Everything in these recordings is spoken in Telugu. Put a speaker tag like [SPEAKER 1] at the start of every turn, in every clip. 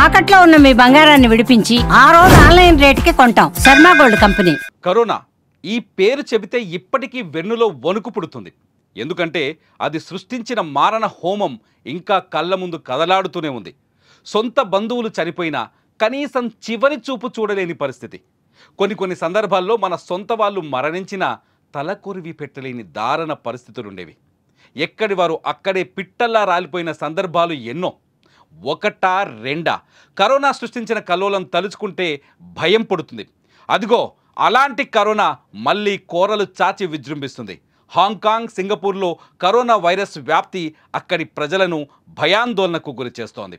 [SPEAKER 1] తాకట్లో ఉన్న మీ బంగారాన్ని విడిపించి ఆ రోజు ఆన్లైన్ రేటుకి కొంటాం. Sharma gold company.
[SPEAKER 2] కరోనా ఈ పేరు చెబితే ఇప్పటికీ వెన్నులో వణుకు పుడుతుంది. ఎందుకంటే అది సృష్టించిన మారణ హోమం ఇంకా కళ్ళ ముందు కదలాడుతూనే ఉంది. సొంత బంధువులు చనిపోయినా కనీసం చివరి చూపు చూడలేని పరిస్థితి. కొన్ని సందర్భాల్లో మన సొంత వాళ్ళు మరణించినా తలకొరివి పెట్టలేని దారుణ పరిస్థితులుండేవి. ఎక్కడి వారు అక్కడే పిట్టల్లా రాలిపోయిన సందర్భాలు ఎన్నో. ఒకటా రెండా కరోనా సృష్టించిన కల్లోలం తలుచుకుంటే భయం పుడుతుంది. అదిగో అలాంటి కరోనా మళ్ళీ కోరలు చాచి విజృంభిస్తుంది. హాంకాంగ్, సింగపూర్లో కరోనా వైరస్ వ్యాప్తి అక్కడి ప్రజలను భయాందోళనకు గురి చేస్తోంది.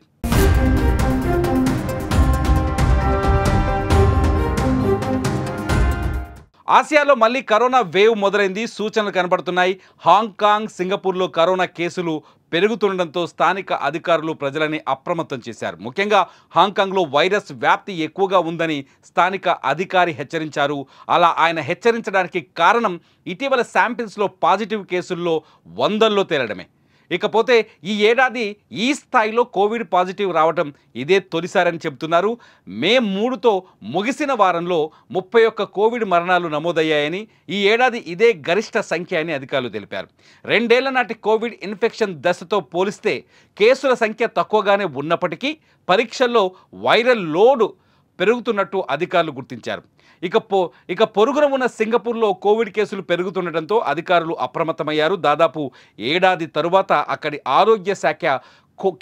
[SPEAKER 2] ఆసియాలో మళ్ళీ కరోనా వేవ్ మొదలైంది. సూచనలు కనబడుతున్నాయి. హాంకాంగ్, సింగపూర్లో కరోనా కేసులు పెరుగుతుండడంతో స్థానిక అధికారులు ప్రజలని అప్రమత్తం చేశారు. ముఖ్యంగా హాంకాంగ్లో వైరస్ వ్యాప్తి ఎక్కువగా ఉందని స్థానిక అధికారి హెచ్చరించారు. అలా ఆయన హెచ్చరించడానికి కారణం ఇటీవల శాంపిల్స్లో పాజిటివ్ కేసుల్లో వందల్లో తేలడమే. ఇకపోతే ఈ ఏడాది ఈ స్థాయిలో కోవిడ్ పాజిటివ్ రావటం ఇదే తొలిసారని చెబుతున్నారు. మే 3తో ముగిసిన వారంలో 31 కోవిడ్ మరణాలు నమోదయ్యాయని, ఈ ఏడాది ఇదే గరిష్ట సంఖ్య అని అధికారులు తెలిపారు. 2 ఏళ్ల నాటి కోవిడ్ ఇన్ఫెక్షన్ దశతో పోలిస్తే కేసుల సంఖ్య తక్కువగానే ఉన్నప్పటికీ పరీక్షల్లో వైరల్ లోడ్ పెరుగుతున్నట్టు అధికారులు గుర్తించారు. ఇక పొరుగున ఉన్న సింగపూర్లో కోవిడ్ కేసులు పెరుగుతుండటంతో అధికారులు అప్రమత్తమయ్యారు. దాదాపు ఏడాది తరువాత అక్కడి ఆరోగ్య శాఖ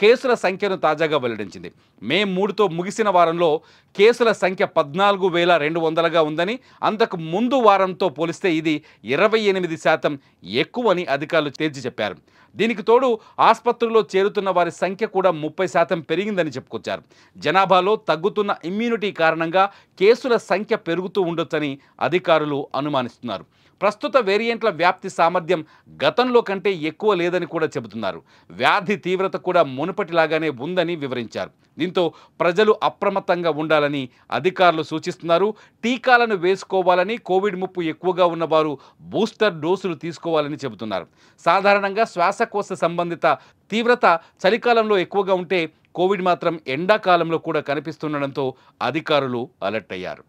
[SPEAKER 2] కేసుల సంఖ్యను తాజాగా వెల్లడించింది. మే 3తో ముగిసిన వారంలో కేసుల సంఖ్య 14,200గా ఉందని, అంతకు ముందు వారంతో పోలిస్తే ఇది 28% ఎక్కువని అధికారులు తేల్చి చెప్పారు. దీనికి తోడు ఆసుపత్రుల్లో చేరుతున్న వారి సంఖ్య కూడా 30% పెరిగిందని చెప్పుకొచ్చారు. జనాభాలో తగ్గుతున్న ఇమ్యూనిటీ కారణంగా కేసుల సంఖ్య పెరుగుతూ ఉండొచ్చని అధికారులు అనుమానిస్తున్నారు. ప్రస్తుత వేరియంట్ల వ్యాప్తి సామర్థ్యం గతంలో కంటే ఎక్కువ లేదని కూడా చెబుతున్నారు. వ్యాధి తీవ్రత కూడా మునుపటిలాగానే ఉందని వివరించారు. దీంతో ప్రజలు అప్రమత్తంగా ఉండాలని అధికారులు సూచిస్తున్నారు. టీకాలను వేసుకోవాలని, కోవిడ్ ముప్పు ఎక్కువగా ఉన్నవారు బూస్టర్ డోసులు తీసుకోవాలని చెబుతున్నారు. సాధారణంగా శ్వాసకోశ సంబంధిత తీవ్రత చలికాలంలో ఎక్కువగా ఉంటే కోవిడ్ మాత్రం ఎండాకాలంలో కూడా కనిపిస్తుండడంతో అధికారులు అలర్ట్ అయ్యారు.